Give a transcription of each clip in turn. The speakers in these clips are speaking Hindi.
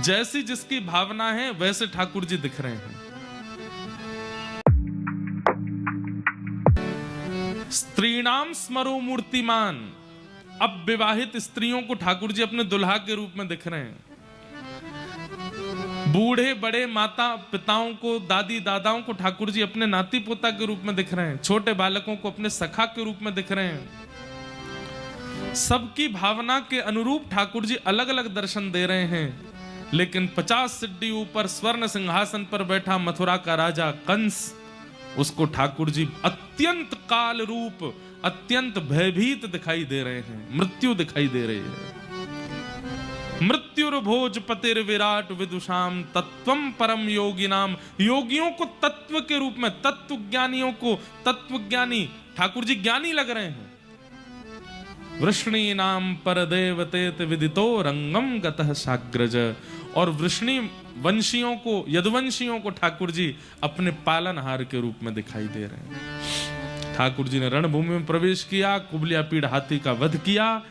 जैसी जिसकी भावना है वैसे ठाकुर जी दिख रहे हैं। स्त्रीणाम स्मरो मूर्तिमान, अब विवाहित स्त्रियों को ठाकुर जी अपने दुल्हा के रूप में दिख रहे हैं। बूढ़े बड़े माता पिताओं को, दादी दादाओं को ठाकुर जी अपने नाती पोता के रूप में दिख रहे हैं। छोटे बालकों को अपने सखा के रूप में दिख रहे हैं। सबकी भावना के अनुरूप ठाकुर जी अलग अलग दर्शन दे रहे हैं। लेकिन 50 सिड्डी ऊपर स्वर्ण सिंहासन पर बैठा मथुरा का राजा कंस, उसको ठाकुर जी अत्यंत काल रूप, अत्यंत भयभीत दिखाई दे रहे हैं। मृत्यु दिखाई दे रही है। मृत्युर्भोज पतिर विराट विदुषाम तत्वम परम योगिनाम, योगियों को तत्व के रूप में, तत्व ज्ञानियों को तत्व ज्ञानी ठाकुर जी ज्ञानी लग रहे हैं। वृष्णी नाम पर देवतेत विदितो रंगम गतः साग्रज, और वृष्णी वंशियों को, यदुवंशियों को ठाकुर जी अपने पालनहार के रूप में दिखाई दे रहे हैं। ठाकुर जी ने रणभूमि में प्रवेश किया, कुबलिया पीड़ हाथी का वध किया,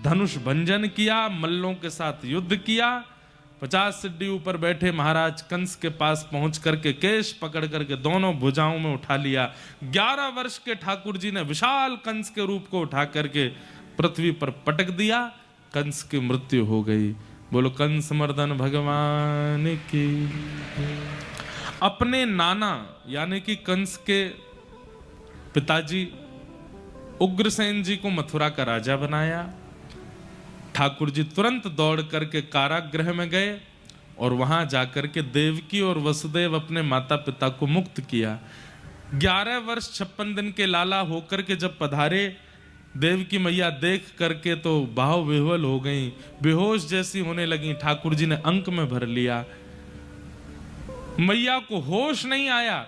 धनुष भंजन किया, मल्लों के साथ युद्ध किया। 50 सिड्डी ऊपर बैठे महाराज कंस के पास पहुंच करके केश पकड़ करके दोनों भुजाओं में उठा लिया। 11 वर्ष के ठाकुर जी ने विशाल कंस के रूप को उठा करके पृथ्वी पर पटक दिया। कंस की मृत्यु हो गई। बोलो कंस मर्दन भगवान की। अपने नाना यानी कि कंस के पिताजी उग्रसेन जी को मथुरा का राजा बनाया। ठाकुर जी तुरंत दौड़ करके कारागृह में गए और वहां जाकर के देवकी और वसुदेव अपने माता पिता को मुक्त किया। 11 वर्ष 56 दिन के लाला होकर के जब पधारे, देवकी मैया देख करके तो बाहो विह्वल हो गई, बेहोश जैसी होने लगी। ठाकुर जी ने अंक में भर लिया। मैया को होश नहीं आया।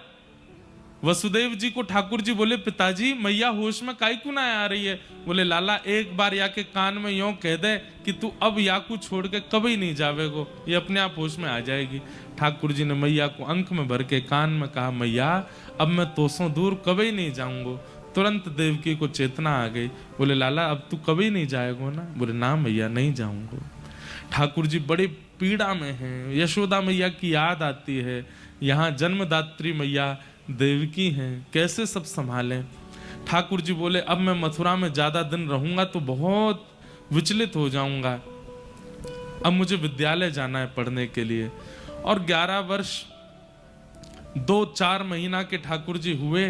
वसुदेव जी को ठाकुर जी बोले, पिताजी मैया होश में काहे क्यों ना आ रही है? बोले लाला एक बार या के कान में यूं कह दे कि तू अब याकू छोड़ के कभी नहीं जावेगो, ये अपने आप होश में आ जाएगी। ठाकुर जी ने मैया को अंक में भर के कान में कहा, मैया अब मैं तोसों दूर कभी नहीं जाऊंगो। तुरंत देवकी को चेतना आ गई। बोले लाला अब तू कभी नहीं जाएगो ना? बोले ना मैया नहीं जाऊंगो। ठाकुर जी बड़े पीड़ा में हैं। यशोदा मैया की याद आती है। यहाँ जन्मदात्री मैया देवकी हैं, कैसे सब संभालें? ठाकुर जी बोले अब मैं मथुरा में ज्यादा दिन रहूंगा तो बहुत विचलित हो जाऊंगा। अब मुझे विद्यालय जाना है पढ़ने के लिए। और 11 वर्ष 2-4 महीना के ठाकुर जी हुए,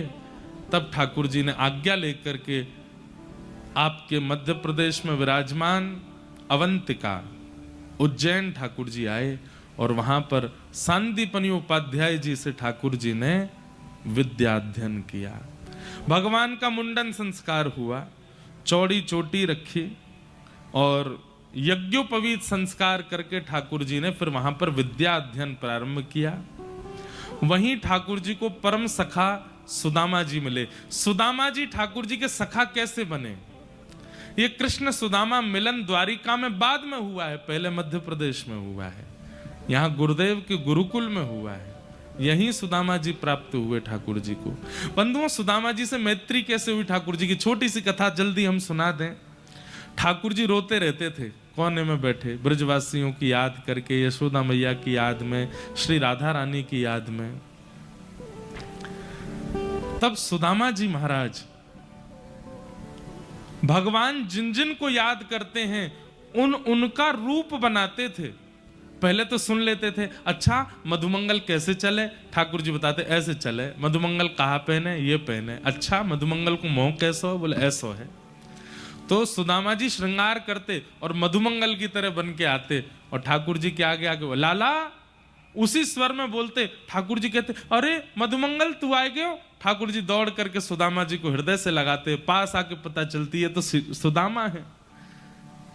तब ठाकुर जी ने आज्ञा लेकर के आपके मध्य प्रदेश में विराजमान अवंतिका उज्जैन ठाकुर जी आए और वहां पर सांदीपनि उपाध्याय जी से ठाकुर जी ने विद्या अध्ययन किया। भगवान का मुंडन संस्कार हुआ, चौड़ी चोटी रखी और यज्ञोपवीत संस्कार करके ठाकुर जी ने फिर वहां पर विद्या अध्ययन प्रारंभ किया। वहीं ठाकुर जी को परम सखा सुदामा जी मिले। सुदामा जी ठाकुर जी के सखा कैसे बने? ये कृष्ण सुदामा मिलन द्वारिका में बाद में हुआ है, पहले मध्य प्रदेश में हुआ है। यहाँ गुरुदेव के गुरुकुल में हुआ है। यहीं सुदामा जी प्राप्त हुए ठाकुर जी को। बंधुओं, सुदामा जी से मैत्री कैसे हुई ठाकुर जी की? छोटी सी कथा जल्दी हम सुना दें। ठाकुर जी रोते रहते थे, कोने में बैठे, ब्रजवासियों की याद करके, यशोदा मैया की याद में, श्री राधा रानी की याद में। तब सुदामा जी महाराज भगवान जिन जिन को याद करते हैं उनका रूप बनाते थे। पहले तो सुन लेते थे, अच्छा मधुमंगल कैसे चले? ठाकुर जी बताते ऐसे चले। मधुमंगल कहाँ पहने? ये पहने। अच्छा मधुमंगल को मोह कैसा हो? बोले ऐसा है। तो सुदामा जी श्रृंगार करते और मधुमंगल की तरह बन के आते और ठाकुर जी के आगे आगे लाला उसी स्वर में बोलते। ठाकुर जी कहते अरे मधुमंगल तू आए गए हो? ठाकुर जी दौड़ करके सुदामा जी को हृदय से लगाते। पास आके पता चलती है तो सुदामा है।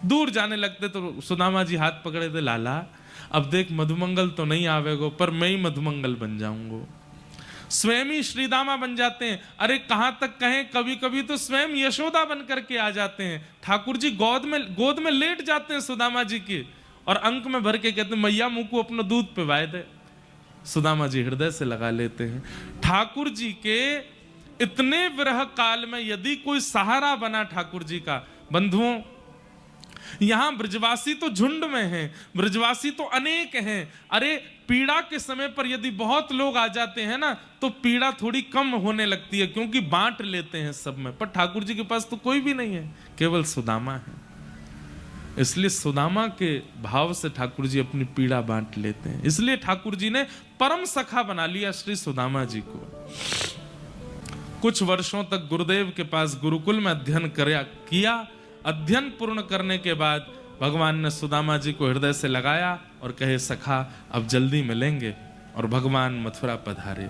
दूर जाने लगते तो सुदामा जी हाथ पकड़े थे, लाला अब देख मधुमंगल तो नहीं आवेगो पर मैं ही मधुमंगल बन जाऊंगो। स्वयं ही श्रीदामा बन जाते हैं। अरे कहां तक कहें, कभी कभी तो स्वयं यशोदा बन करके आ जाते हैं। ठाकुर जी गोद में लेट जाते हैं सुदामा जी की और अंक में भर के कहते हैं मैया मुंह को अपना दूध पिवाए दे। सुदामा जी हृदय से लगा लेते हैं। ठाकुर जी के इतने विरह काल में यदि कोई सहारा बना ठाकुर जी का, बंधुओं यहां ब्रजवासी तो झुंड में हैं, ब्रजवासी तो अनेक हैं। अरे पीड़ा के समय पर यदि बहुत लोग आ जाते हैं ना, तो पीड़ा थोड़ी कम होने लगती है, क्योंकि बांट लेते हैं सब में। पर ठाकुर जी के पास तो कोई भी नहीं है, केवल सुदामा है। इसलिए सुदामा के भाव से ठाकुर जी अपनी पीड़ा बांट लेते हैं। इसलिए ठाकुर जी ने परम सखा बना लिया श्री सुदामा जी को। कुछ वर्षों तक गुरुदेव के पास गुरुकुल में अध्ययन किया। अध्ययन पूर्ण करने के बाद भगवान ने सुदामा जी को हृदय से लगाया और कहे, सखा अब जल्दी मिलेंगे। और भगवान मथुरा पधारे।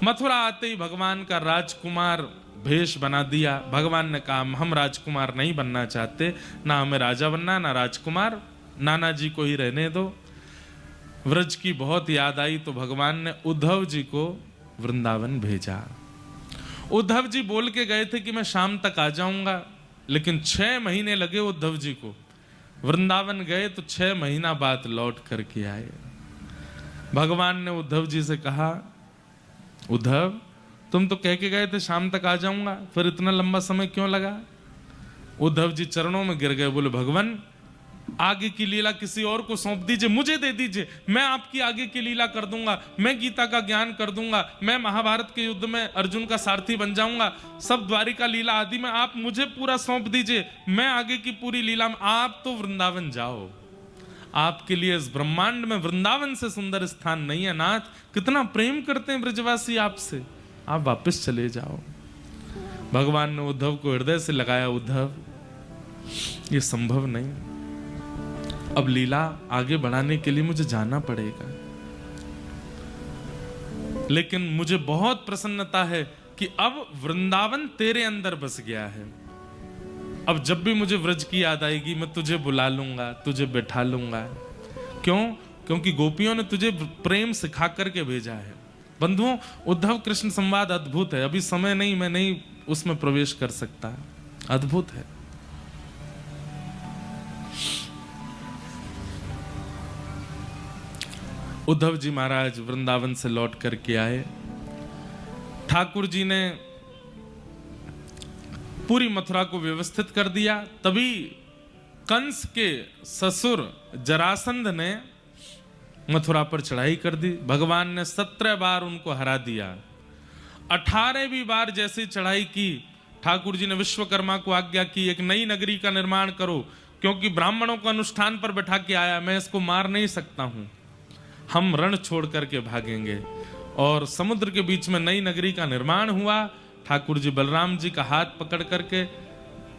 मथुरा आते ही भगवान का राजकुमार भेष बना दिया। भगवान ने कहा, हम राजकुमार नहीं बनना चाहते, ना हमें राजा बनना ना राजकुमार, नाना जी को ही रहने दो। व्रज की बहुत याद आई तो भगवान ने उद्धव जी को वृंदावन भेजा। उद्धव जी बोल के गए थे कि मैं शाम तक आ जाऊंगा, लेकिन 6 महीने लगे उद्धव जी को। वृंदावन गए तो 6 महीना बाद लौट करके आए। भगवान ने उद्धव जी से कहा, उद्धव तुम तो कह के गए थे शाम तक आ जाऊंगा, फिर इतना लंबा समय क्यों लगा? उद्धव जी चरणों में गिर गए, बोले, भगवान आगे की लीला किसी और को सौंप दीजिए, मुझे दे दीजिए, मैं आपकी आगे की लीला कर दूंगा, मैं गीता का ज्ञान कर दूंगा, मैं महाभारत के युद्ध में अर्जुन का सारथी बन जाऊंगा, सब द्वारिका लीला आदि में आप मुझे पूरा सौंप दीजिए, मैं आगे की पूरी लीला में, आप तो वृंदावन जाओ, आपके लिए इस ब्रह्मांड में वृंदावन से सुंदर स्थान नहीं है। नाथ कितना प्रेम करते हैं ब्रजवासी आपसे, आप वापस चले जाओ। भगवान ने उद्धव को हृदय से लगाया, उद्धव ये संभव नहीं, अब लीला आगे बढ़ाने के लिए मुझे जाना पड़ेगा, लेकिन मुझे बहुत प्रसन्नता है कि अब वृंदावन तेरे अंदर बस गया है। अब जब भी मुझे व्रज की याद आएगी मैं तुझे बुला लूंगा, तुझे बैठा लूंगा। क्यों? क्योंकि गोपियों ने तुझे प्रेम सिखा करके भेजा है। बंधुओं, उद्धव कृष्ण संवाद अद्भुत है। अभी समय नहीं, मैं नहीं उसमें प्रवेश कर सकता, अद्भुत है। उद्धव जी महाराज वृंदावन से लौट करके आए। ठाकुर जी ने पूरी मथुरा को व्यवस्थित कर दिया। तभी कंस के ससुर जरासंध ने मथुरा पर चढ़ाई कर दी। भगवान ने 17 बार उनको हरा दिया। 18वीं बार जैसे चढ़ाई की, ठाकुर जी ने विश्वकर्मा को आज्ञा की, एक नई नगरी का निर्माण करो, क्योंकि ब्राह्मणों को अनुष्ठान पर बैठा के आया, मैं इसको मार नहीं सकता हूं, हम रण छोड़ करके भागेंगे। और समुद्र के बीच में नई नगरी का निर्माण हुआ। ठाकुर जी बलराम जी का हाथ पकड़ करके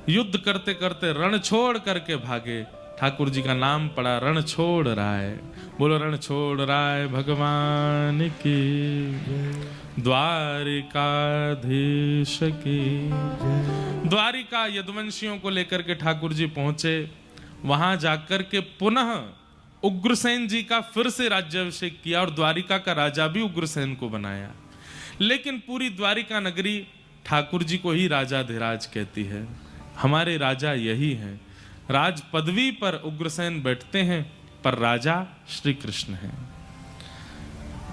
युद्ध करते करते रण छोड़ करके भागे। ठाकुर जी का नाम पड़ा रण छोड़ राय। बोलो रण छोड़ राय भगवान की, द्वारिकाधीश की। द्वारिका यदुवंशियों को लेकर के ठाकुर जी पहुंचे। वहां जाकर के पुनः उग्रसेन जी का फिर से राज्याभिषेक किया और द्वारिका का राजा भी उग्रसेन को बनाया। लेकिन पूरी द्वारिका नगरी ठाकुर जी को ही राजाधिराज कहती है। हमारे राजा यही हैं। राज पदवी पर उग्रसेन बैठते हैं, पर राजा श्री कृष्ण हैं।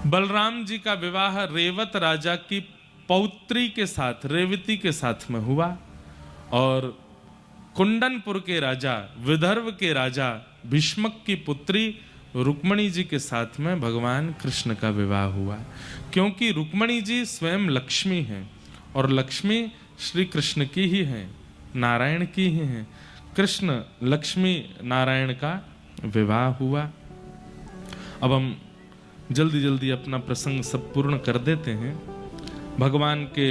बलराम जी का विवाह रेवत राजा की पौत्री के साथ, रेवती के साथ में हुआ। और कुंडनपुर के राजा, विदर्भ के राजा भीष्मक की पुत्री रुक्मणी जी के साथ में भगवान कृष्ण का विवाह हुआ। क्योंकि रुक्मणी जी स्वयं लक्ष्मी हैं और लक्ष्मी श्री कृष्ण की ही हैं, नारायण की ही हैं। कृष्ण लक्ष्मी नारायण का विवाह हुआ। अब हम जल्दी जल्दी अपना प्रसंग सब पूर्ण कर देते हैं। भगवान के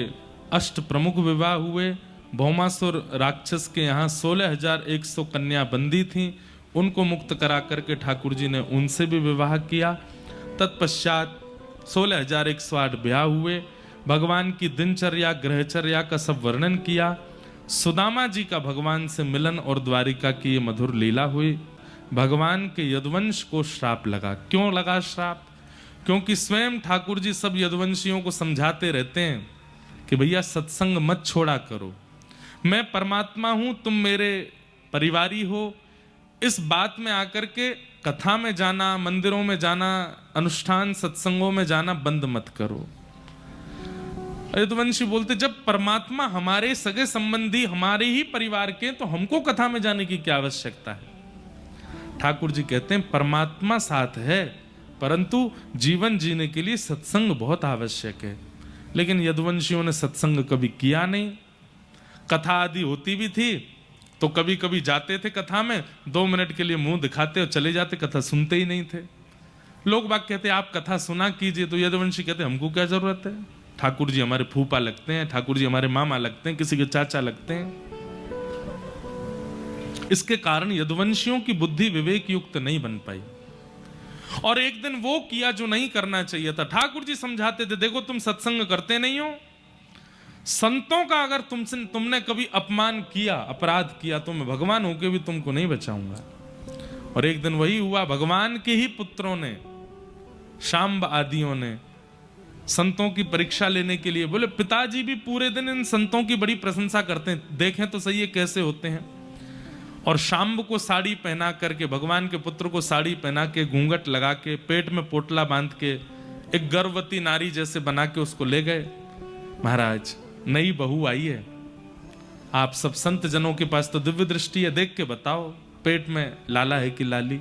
8 प्रमुख विवाह हुए। भौमासुर राक्षस के यहाँ 16,100 कन्या बंदी थीं, उनको मुक्त करा करके ठाकुर जी ने उनसे भी विवाह किया। तत्पश्चात 16,108 ब्याह हुए। भगवान की दिनचर्या ग्रहचर्या का सब वर्णन किया। सुदामा जी का भगवान से मिलन और द्वारिका की ये मधुर लीला हुई। भगवान के यदुवंश को श्राप लगा। क्यों लगा श्राप? क्योंकि स्वयं ठाकुर जी सब यदुवंशियों को समझाते रहते हैं कि भैया सत्संग मत छोड़ा करो, मैं परमात्मा हूं, तुम मेरे परिवारी हो। इस बात में आकर के कथा में जाना, मंदिरों में जाना, अनुष्ठान सत्संगों में जाना बंद मत करो। यदुवंशी बोलते जब परमात्मा हमारे सगे संबंधी हमारे ही परिवार के, तो हमको कथा में जाने की क्या आवश्यकता है। ठाकुर जी कहते हैं परमात्मा साथ है, परंतु जीवन जीने के लिए सत्संग बहुत आवश्यक है। लेकिन यदुवंशियों ने सत्संग कभी किया नहीं। कथा आदि होती भी थी तो कभी कभी जाते थे कथा में, 2 मिनट के लिए मुंह दिखाते और चले जाते, कथा सुनते ही नहीं थे। लोग बाग कहते आप कथा सुना कीजिए, तो यदुवंशी कहते हमको क्या जरूरत है, ठाकुर जी हमारे फूफा लगते हैं, ठाकुर जी हमारे मामा लगते हैं, किसी के चाचा लगते हैं। इसके कारण यदुवंशियों की बुद्धि विवेक युक्त नहीं बन पाई, और एक दिन वो किया जो नहीं करना चाहिए था। ठाकुर जी समझाते थे देखो तुम सत्संग करते नहीं हो, संतों का अगर तुमने कभी अपमान किया, अपराध किया, तो मैं भगवान होके भी तुमको नहीं बचाऊंगा। और एक दिन वही हुआ, भगवान के ही पुत्रों ने, शांब आदियों ने संतों की परीक्षा लेने के लिए बोले, पिताजी भी पूरे दिन इन संतों की बड़ी प्रशंसा करते हैं, देखें तो सही है कैसे होते हैं। और शांब को साड़ी पहना करके, भगवान के पुत्र को साड़ी पहना के, घूंघट लगा के, पेट में पोटला बांध के, एक गर्भवती नारी जैसे बना के उसको ले गए। महाराज नई बहू आई है, आप सब संत जनों के पास तो दिव्य दृष्टि है, देख के बताओ पेट में लाला है कि लाली।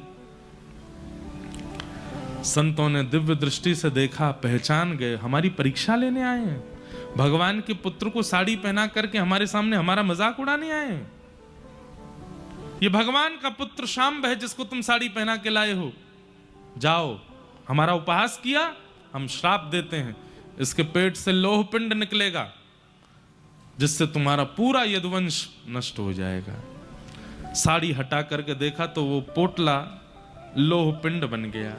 संतों ने दिव्य दृष्टि से देखा, पहचान गए, हमारी परीक्षा लेने आए हैं। भगवान के पुत्र को साड़ी पहना करके हमारे सामने हमारा मजाक उड़ाने आए हैं। ये भगवान का पुत्र शांब है जिसको तुम साड़ी पहना के लाए हो। जाओ, हमारा उपहास किया, हम श्राप देते हैं, इसके पेट से लोह पिंड निकलेगा जिससे तुम्हारा पूरा यदुवंश नष्ट हो जाएगा। साड़ी हटा करके देखा तो वो पोटला लोह पिंड बन गया।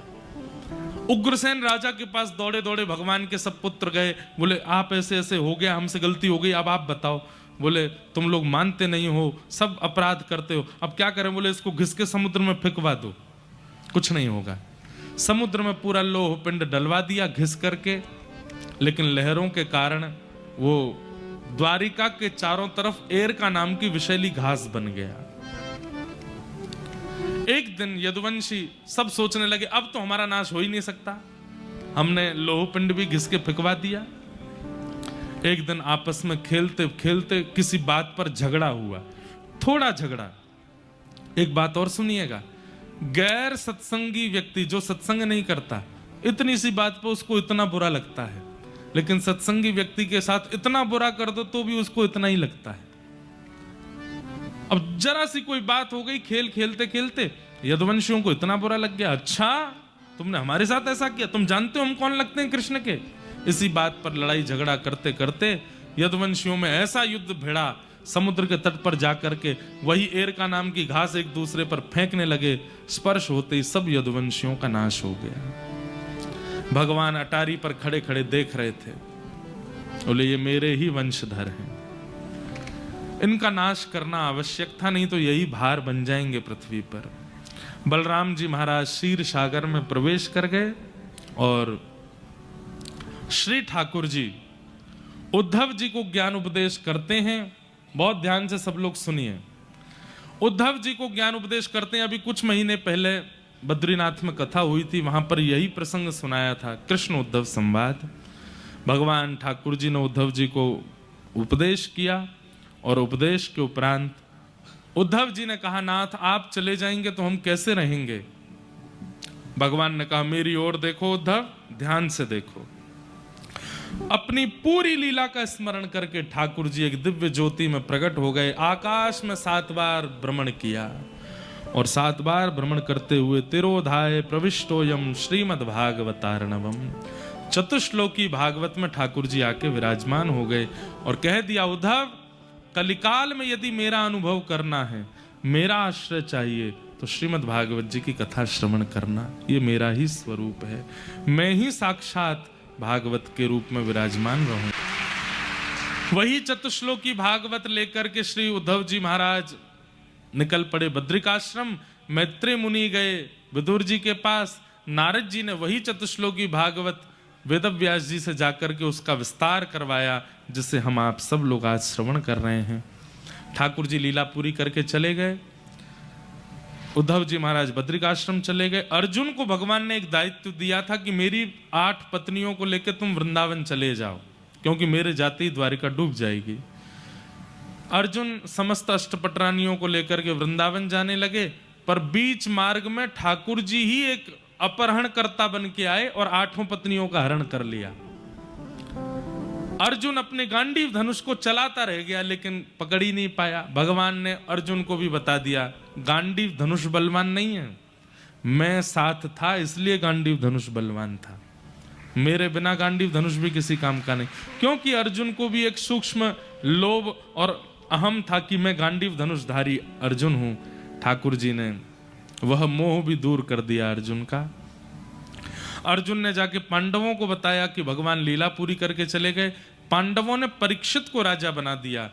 उग्रसेन राजा के पास दौड़े दौड़े भगवान के सब पुत्र गए, बोले आप ऐसे ऐसे हो गया, हमसे गलती हो गई, अब आप बताओ। बोले तुम लोग मानते नहीं हो, सब अपराध करते हो, अब क्या करें। बोले इसको घिस के समुद्र में फेंकवा दो, कुछ नहीं होगा। समुद्र में पूरा लोह पिंड डलवा दिया घिस करके, लेकिन लहरों के कारण वो द्वारिका के चारों तरफ एरका नाम की विषैली घास बन गया। एक दिन यदुवंशी सब सोचने लगे अब तो हमारा नाश हो ही नहीं सकता, हमने लोह पिंड भी घिस के फेंकवा दिया। एक दिन आपस में खेलते खेलते किसी बात पर झगड़ा हुआ, थोड़ा झगड़ा। एक बात और सुनिएगा, गैर सत्संगी व्यक्ति जो सत्संग नहीं करता, इतनी सी बात पर उसको इतना बुरा लगता है, लेकिन सत्संगी व्यक्ति के साथ इतना बुरा कर दो तो भी उसको इतना ही लगता है। अब जरा सी कोई बात हो गई, खेल खेलते खेलते यदुवंशियों को इतना बुरा लग गया, अच्छा तुमने हमारे साथ ऐसा किया, तुम जानते हो हम कौन लगते हैं कृष्ण के। इसी बात पर लड़ाई झगड़ा करते करते यदुवंशियों में ऐसा युद्ध भिड़ा, समुद्र के तट पर जाकर के वही एरका नाम की घास एक दूसरे पर फेंकने लगे, स्पर्श होते ही सब यदुवंशियों का नाश हो गया। भगवान अटारी पर खड़े खड़े देख रहे थे, बोले ये मेरे ही वंशधर हैं, इनका नाश करना आवश्यक था, नहीं तो यही भार बन जाएंगे पृथ्वी पर। बलराम जी महाराज क्षीर सागर में प्रवेश कर गए और श्री ठाकुर जी उद्धव जी को ज्ञान उपदेश करते हैं। बहुत ध्यान से सब लोग सुनिए। उद्धव जी को ज्ञान उपदेश करते हैं। अभी कुछ महीने पहले बद्रीनाथ में कथा हुई थी, वहां पर यही प्रसंग सुनाया था, कृष्ण उद्धव संवाद। भगवान ठाकुर जी ने उद्धव जी को उपदेश किया और उपदेश के उपरांत उद्धव जी ने कहा नाथ आप चले जाएंगे तो हम कैसे रहेंगे। भगवान ने कहा मेरी ओर देखो उद्धव, ध्यान से देखो। अपनी पूरी लीला का स्मरण करके ठाकुर जी एक दिव्य ज्योति में प्रकट हो गए। आकाश में 7 बार भ्रमण किया और 7 बार भ्रमण करते हुए तिरोधाय प्रविष्टोयम श्रीमद् भागवतार्णवम, चतुश्लोकी भागवत में ठाकुर जी आके विराजमान हो गए और कह दिया उद्धव कलिकाल में यदि मेरा अनुभव करना है, मेरा आश्रय चाहिए, तो श्रीमद् भागवत जी की कथा श्रवण करना, ये मेरा ही स्वरूप है, मैं ही साक्षात भागवत के रूप में विराजमान रहूं। वही चतुश्लोकी भागवत लेकर के श्री उद्धव जी महाराज निकल पड़े बद्रिकाश्रम। मैत्रेय मुनि गए विदुर जी के पास, नारद जी ने वही चतुश्लोकी भागवत वेदव्यास जी से जाकर के उसका विस्तार करवाया, जिसे हम आप सब लोग आज श्रवण कर रहे हैं। ठाकुर जी लीला पूरी करके चले गए। उद्धव जी महाराज बद्रिकाश्रम चले गए। अर्जुन को भगवान ने एक दायित्व दिया था कि मेरी 8 पत्नियों को लेकर तुम वृंदावन चले जाओ। क्योंकि मेरे जाते ही द्वारिका डूब जाएगी। अर्जुन समस्त अष्टपटरानियों को लेकर के वृंदावन जाने लगे, पर बीच मार्ग में ठाकुर जी ही एक अपहरणकर्ता बन के आए और 8 पत्नियों का हरण कर लिया। अर्जुन अपने गांडीव धनुष को चलाता रह गया, लेकिन पकड़ ही नहीं पाया। भगवान ने अर्जुन को भी बता दिया, गांडीव धनुष बलवान नहीं है, मैं साथ था इसलिए गांडीव धनुष बलवान था, मेरे बिना गांडीव धनुष भी किसी काम का नहीं। क्योंकि अर्जुन को भी एक सूक्ष्म लोभ और अहम था कि मैं गांडीव धनुषधारी अर्जुन हूं। ठाकुर जी ने वह मोह भी दूर कर दिया अर्जुन का। अर्जुन ने जाके पांडवों को बताया कि भगवान लीला पूरी करके चले गए। पांडवों ने परीक्षित को राजा बना दिया।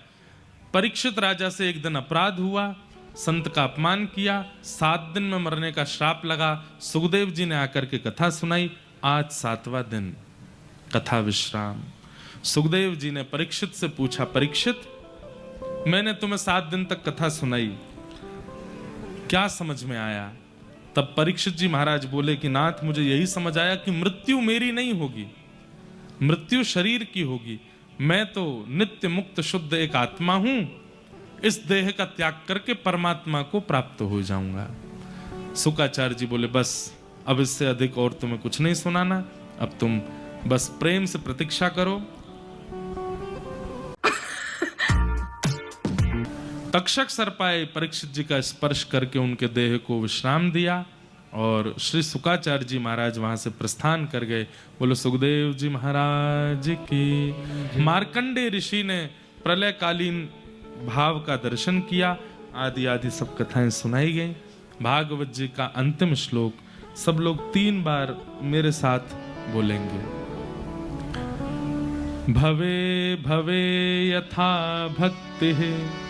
परीक्षित राजा से एक दिन अपराध हुआ, संत का अपमान किया, 7 दिन में मरने का श्राप लगा। सुखदेव जी ने आकर के कथा सुनाई। आज 7वां दिन कथा विश्राम। सुखदेव जी ने परीक्षित से पूछा, परीक्षित मैंने तुम्हें 7 दिन तक कथा सुनाई, क्या समझ में आया? तब परीक्षित जी महाराज बोले कि नाथ, मुझे यही समझ आया कि मृत्यु मेरी नहीं होगी, मृत्यु शरीर की होगी। मैं तो नित्य मुक्त शुद्ध एक आत्मा हूं, इस देह का त्याग करके परमात्मा को प्राप्त हो जाऊंगा। शुकाचार्य जी बोले, बस अब इससे अधिक और तुम्हें कुछ नहीं सुनाना, अब तुम बस प्रेम से प्रतीक्षा करो। तक्षक सर्पाए परीक्षित जी का स्पर्श करके उनके देह को विश्राम दिया और श्री शुकाचार्य जी महाराज वहां से प्रस्थान कर गए। बोलो सुखदेव जी महाराज की। मार्कंडे ऋषि ने प्रलयकालीन भाव का दर्शन किया। आदि आदि सब कथाएं सुनाई गई। भागवत जी का अंतिम श्लोक सब लोग 3 बार मेरे साथ बोलेंगे। भवे भवे यथा भक्ति